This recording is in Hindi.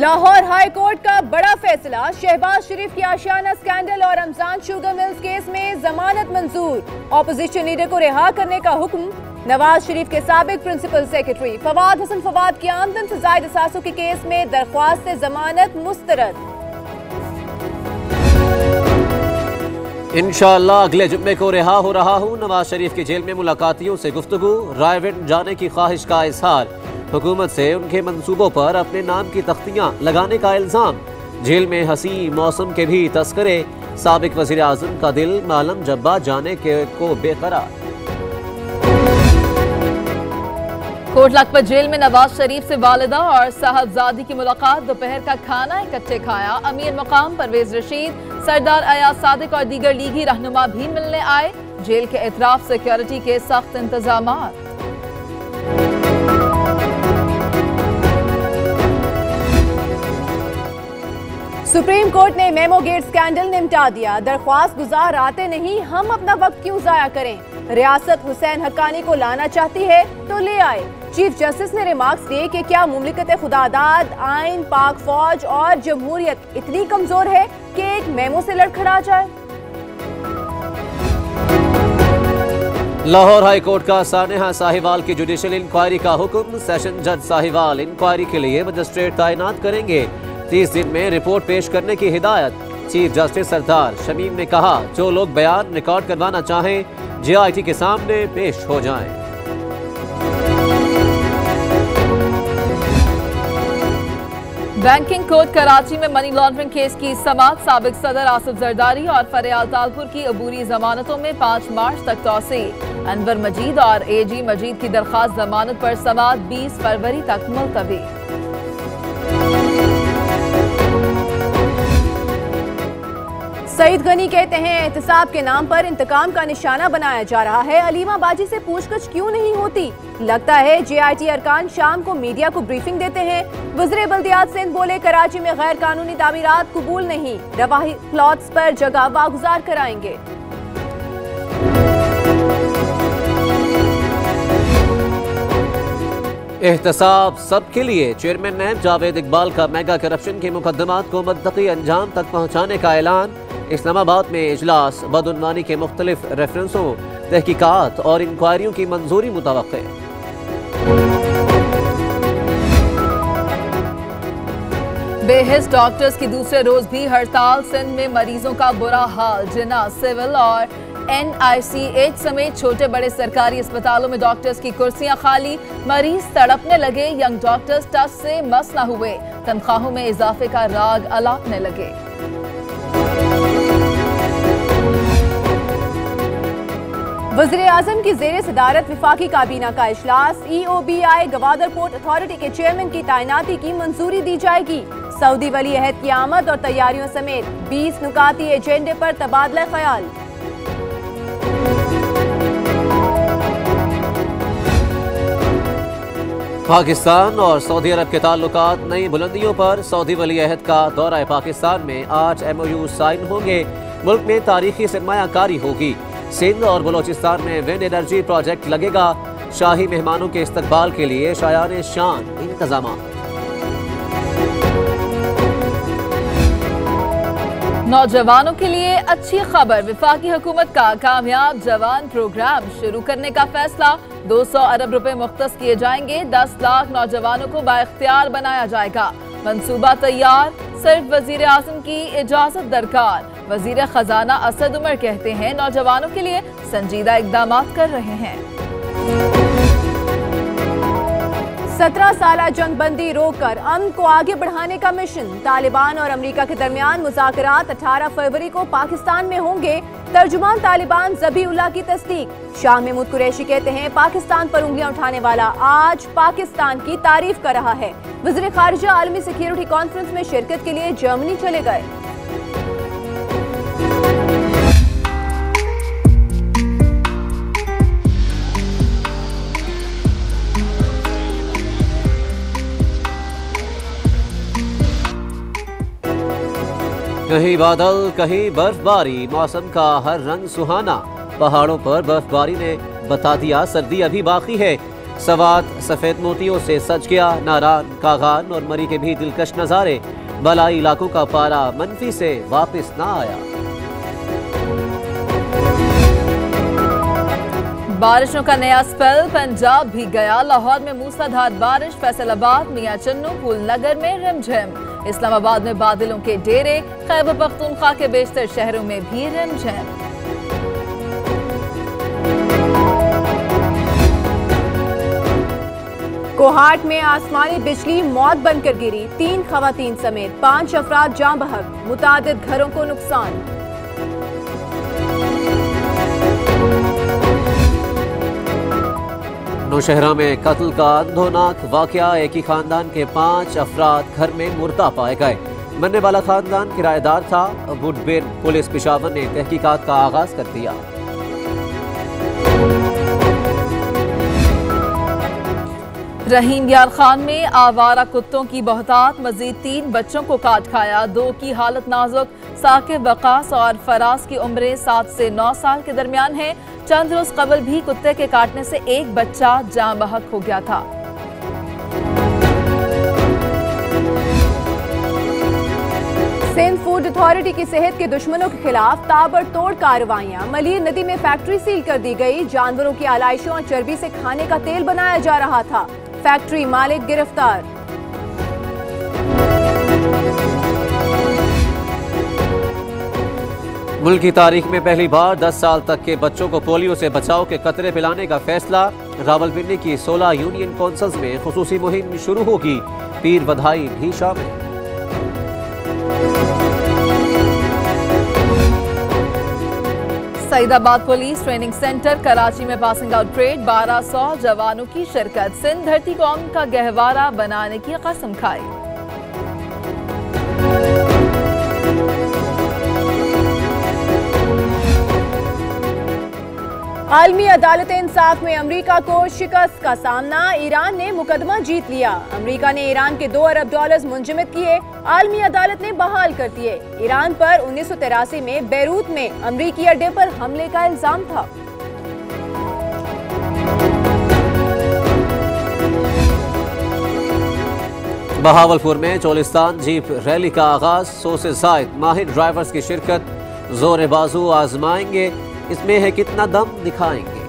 लाहौर हाई कोर्ट का बड़ा फैसला, शहबाज शरीफ की आशियाना स्कैंडल और रमजान शुगर मिल्स केस में जमानत मंजूर। ऑपोजिशन लीडर को रिहा करने का हुक्म। नवाज शरीफ के साबिक प्रिंसिपल सेक्रेटरी फवाद हसन फवाद की आमदन से जायद असासों के केस में दरख्वास्त से जमानत मुस्तरद। इंशाअल्लाह अगले जुम्मे को रिहा हो रहा हूँ। नवाज शरीफ की जेल में मुलाकातियों से गुफ्तगू, रायविंड जाने की ख्वाहिश का इजहार। हुकूमत से उनके मंसूबों पर अपने नाम की तख्तियां लगाने का इल्जाम। जेल में हसी मौसम के भी तस्करे। साबिक वजीर आजम का दिल मालम जब्बा जाने को बेकरार। कोट लखपत जेल में नवाज शरीफ से वालिदा और साहबजादी की मुलाकात। दोपहर का खाना इकट्ठे खाया। अमीर मकाम परवेज रशीद, सरदार अयाज सादिक और दीगर लीगी रहनुमा भी मिलने आए। जेल के इतराफ सिक्योरिटी के सख्त इंतजामात। सुप्रीम कोर्ट ने मेमो गेट स्कैंडल निपटा दिया। दरख्वास्त गुजार आते नहीं, हम अपना वक्त क्यों जाया करें। रियासत हुसैन हक्कानी को लाना चाहती है तो ले आए। चीफ जस्टिस ने रिमार्क्स दिए कि क्या मुमलिकत खुदादाद, आइन, पाक फौज और जमहूरियत इतनी कमजोर है कि एक मेमो से लड़खड़ा जाए। लाहौर हाई कोर्ट का सानेहा साहिवाल की जुडिशियल इंक्वायरी का हुक्म। सेशन जज साहिवाल इंक्वायरी के लिए मजिस्ट्रेट तैनात करेंगे। 30 दिन में रिपोर्ट पेश करने की हिदायत। चीफ जस्टिस सरदार शमीम ने कहा, जो लोग बयान रिकॉर्ड करवाना चाहें JIT के सामने पेश हो जाएं। बैंकिंग कोर्ट कराची में मनी लॉन्ड्रिंग केस की समाअत। साबिक सदर आसिफ जरदारी और फरियाल तालपुर की अबूरी जमानतों में 5 मार्च तक तौसी। अनवर मजीद और AG मजीद की दरखास्त जमानत पर समाअत 20 फरवरी तक मुलतवी। सईद गनी कहते हैं, एहतसाब के नाम पर इंतकाम का निशाना बनाया जा रहा है। अलीमा बाजी से पूछताछ क्यों नहीं होती। लगता है JIT अरकान शाम को मीडिया को ब्रीफिंग देते हैं। वज़ीर बल्दियात सिंध बोले, कराची में गैर कानूनी तामीरात कबूल नहीं, रवाही प्लॉट्स पर जगह वागुजार कराएंगे। एहतसाब सबके लिए। चेयरमैन नैब जावेद इकबाल का मेगा करप्शन के मुकदमात को मुद्दती अंजाम तक पहुँचाने का ऐलान। इस्लामाबाद में इजलास। बदउनवानी के मुख्तलिफ रेफरेंसों, तहकीकात और इंक्वायरियों की मंजूरी मुतवक्के। बेहिस डॉक्टर्स की दूसरे रोज भी हड़ताल। सिंध में मरीजों का बुरा हाल। जिन्ना, सिविल और NICH समेत छोटे बड़े सरकारी अस्पतालों में डॉक्टर्स की कुर्सियां खाली। मरीज तड़पने लगे। यंग डॉक्टर्स टच से मस न हुए। तनख्वाहों में इजाफे का राग अलापने लगे। वज़ीर आज़म की ज़ेर सदारत विफाकी काबीना का इजलास। EOBI गवादर पोर्ट अथॉरिटी के चेयरमैन की तैनाती की मंजूरी दी जाएगी। सऊदी वली अहद की आमद और तैयारियों समेत 20 नुकाती एजेंडे पर तबादला ख्याल। पाकिस्तान और सऊदी अरब के ताल्लुकात नई बुलंदियों पर। सऊदी वली अहद का दौरा पाकिस्तान में। 8 MOU साइन होंगे। मुल्क में तारीखी सरमायाकारी होगी। सिंध और बलोचिस्तान में विंड एनर्जी प्रोजेक्ट लगेगा। शाही मेहमानों के इस्तकबाल के लिए शायान शान इंतजाम। नौजवानों के लिए अच्छी खबर। विफाकी हुकूमत का कामयाब जवान प्रोग्राम शुरू करने का फैसला। 200 अरब रुपए मुख्तस किए जाएंगे। 10 लाख नौजवानों को बाइख्तियार बनाया जाएगा। मंसूबा तैयार, सिर्फ वजीर आज़म की इजाजत दरकार। वजीर खजाना असद उमर कहते हैं, नौजवानों के लिए संजीदा इकदाम कर रहे हैं। 17 साला जंगबंदी रोककर अमन को आगे बढ़ाने का मिशन। तालिबान और अमेरिका के दरमियान मुज़ाकरात 18 फरवरी को पाकिस्तान में होंगे। तर्जुमान तालिबान ज़बीउल्लाह की तस्दीक। शाह महमूद कुरैशी कहते हैं, पाकिस्तान पर उंगलियां उठाने वाला आज पाकिस्तान की तारीफ कर रहा है। वज़ीर खारिजा आलमी सिक्योरिटी कॉन्फ्रेंस में शिरकत के लिए जर्मनी चले गए। कहीं बादल, कहीं बर्फबारी। मौसम का हर रंग सुहाना। पहाड़ों पर बर्फबारी ने बता दिया सर्दी अभी बाकी है। सवात सफ़ेद मोतियों से सज गया। नारान, कागान और मरी के भी दिलकश नज़ारे। बलाई इलाकों का पारा मनफी से वापस ना आया। बारिशों का नया स्पेल पंजाब भी गया। लाहौर में मूसलाधार बारिश, फैसलाबाद, मियां चन्नू, फूल नगर में रिमझिम। इस्लामाबाद में बादलों के डेरे, खैबर पख्तूनख्वा के बेशतर शहरों में भी रिमझिम। कोहाट में आसमानी बिजली मौत बनकर गिरी। 3 खवातीन समेत 5 अफराद जाँ बहक। मुतादिद घरों को नुकसान। नौशहरा में कत्ल का अंधोनाक वाकया। एक ही खानदान के 5 अफराद घर में मुर्दा पाए गए। मरने वाला खानदान किराएदार था। वुडबेन पुलिस पेशावर ने तहकीकात का आगाज कर दिया। रहीम यार खान में आवारा कुत्तों की बहुतात, मजीद 3 बच्चों को काट खाया। 2 की हालत नाजुक। साकिब, वकास और फराज की उम्रें 7 से 9 साल के दरमियान है। चंद रोज कबल भी कुत्ते के काटने से एक बच्चा जाँ बहक हो गया था। सिंध फूड अथॉरिटी की सेहत के दुश्मनों के खिलाफ ताबड़तोड़ कार्रवाइयां। मलीर नदी में फैक्ट्री सील कर दी गई। जानवरों की आलाइशों और चर्बी से खाने का तेल बनाया जा रहा था। फैक्ट्री मालिक गिरफ्तार। मुल्क की तारीख में पहली बार 10 साल तक के बच्चों को पोलियो से बचाव के कतरे पिलाने का फैसला। रावलपिंडी की 16 यूनियन काउंसिल्स में खुसूसी मुहिम शुरू होगी। पीर बधाई भी शामिल। Saidabad police training centre Karachi में पासिंग आउट परेड। 1200 जवानों की शिरकत। सिंध धरती कौम का गहवारा बनाने की कसम खाई। आलमी अदालत इंसाफ में अमेरिका को शिकस्त का सामना। ईरान ने मुकदमा जीत लिया। अमेरिका ने ईरान के $2 अरब मुंजमद किए। आलमी अदालत ने बहाल कर दिए। ईरान पर 1983 में बैरूत में अमेरिकी अड्डे पर हमले का इल्जाम था। बहावलपुर में चोलिस्तान जीप रैली का आगाज। 100 से ज़ायद माहिर ड्राइवर्स की शिरकत। जोर बाजू आजमाएंगे, इसमें है कितना दम दिखाएंगे।